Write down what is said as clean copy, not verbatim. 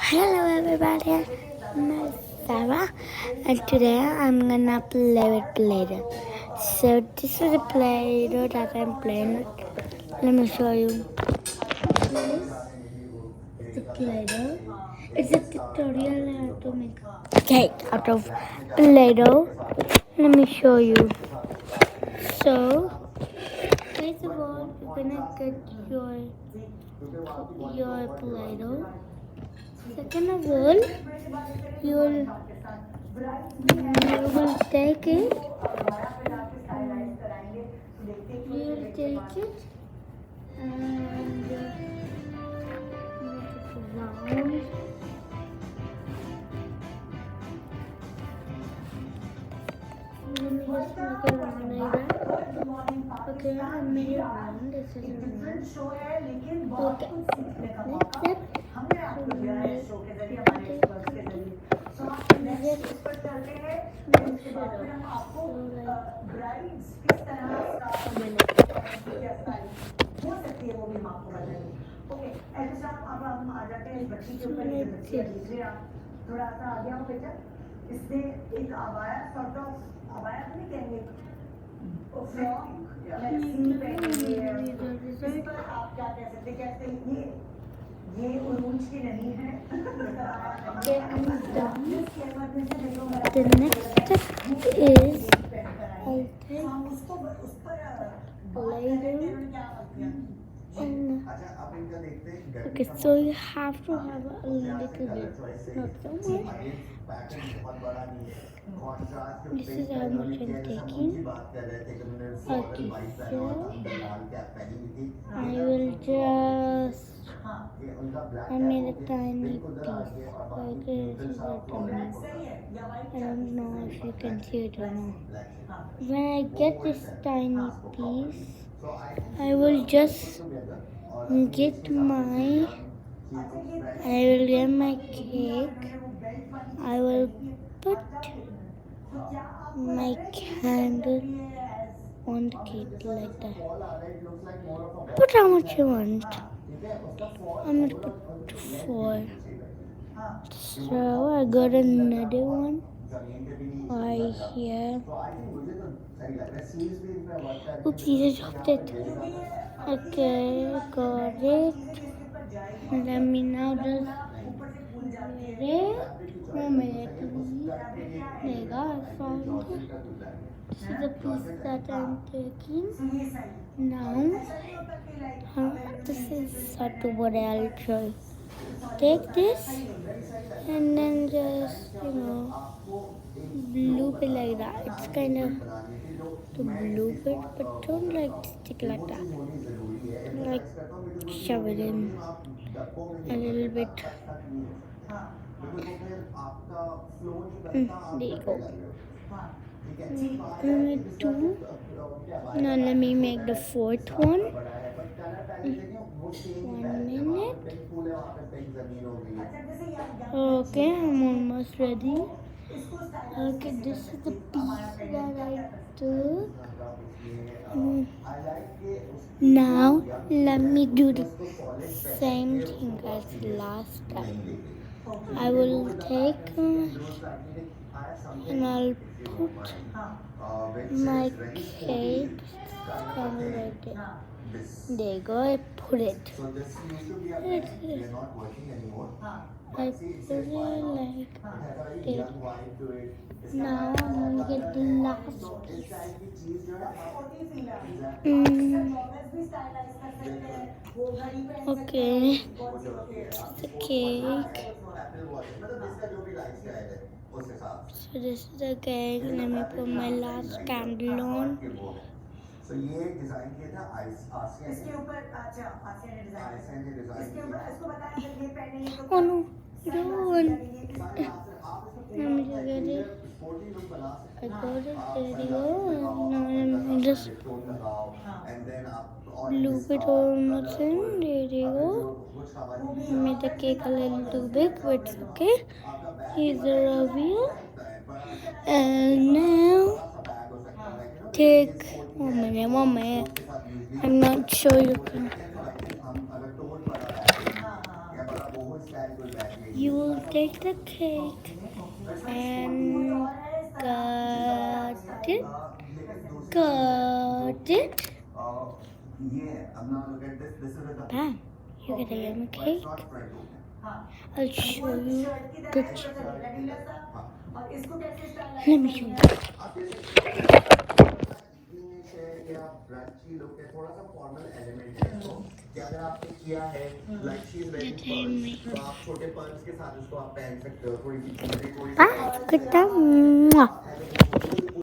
Hello everybody, I'm Sarah and today I'm gonna play with Play-Doh. So this is a Play-Doh that I'm playing with. Let me show you. This is the Play-Doh. It's a tutorial how to make a cake out of Play-Doh. Let me show you. So first of all, you're gonna get your Play-Doh. Second of all, you will take it. You will take it and make it round. Let me just make it round like that. Okay, I made it round. This is round. Okay. Next step. थोड़ा सा आ गया हो बेटा इसने एक abaya sort of abaya तो नहीं कहेंगे इस पर आप क्या कह सकते कहते हैं ये उलूंज की नहीं है The next step is I take okay, so you have to have a little bit, not so much. This is how much I'm taking. Okay, so I will just I made a tiny piece. Okay, this is a tiny. I don't know if you can see it or not. When I get this tiny piece, I will just get my cake. I will put my candle on the cake like that. Put how much you want. I'm going to put 4. So I got another one right here. Oops, I dropped it. Okay, got it. Let me now just it. 1 minute, please. There you go, I found it. This is the piece that I'm taking. Now, this is sort of what I'll show you. Take this and then just, loop it like that. It's kind of to loop it, but don't like stick like that. Like shove it in a little bit. There you go. Two. Now let me make the 4th one. 1 minute. Okay, I'm almost ready. Okay, this is the piece that I took. Now let me do the same thing as last time. I will take and I'll put my cake right there. There you go, I put it. I put it like that. Now I'm going to get the last piece. Okay, it's the cake. So this is the cake. Let me put my last candle on. तो ये design किया था आसिया इसके ऊपर अच्छा आसिया ने design इसके ऊपर इसको बताया अगर ये पहने ये तो oh no you don't let me just get it. I got it, there you go. Now I'm just loop it on the thing. There you go. I made the cake a little too big, but it's okay. Here's the reveal. And now take 1 minute. I'm not sure you can. You will take the cake and cut it. Cut it. Bam. You're gonna get me cake. I'll show you the Let me show you. थोड़ा सा formal element है इसको कि अगर आपने किया है like she is very pearls तो आप छोटे पर्ल्स के साथ इसको आप पहन सकते हो थोड़ी सी Ah, good.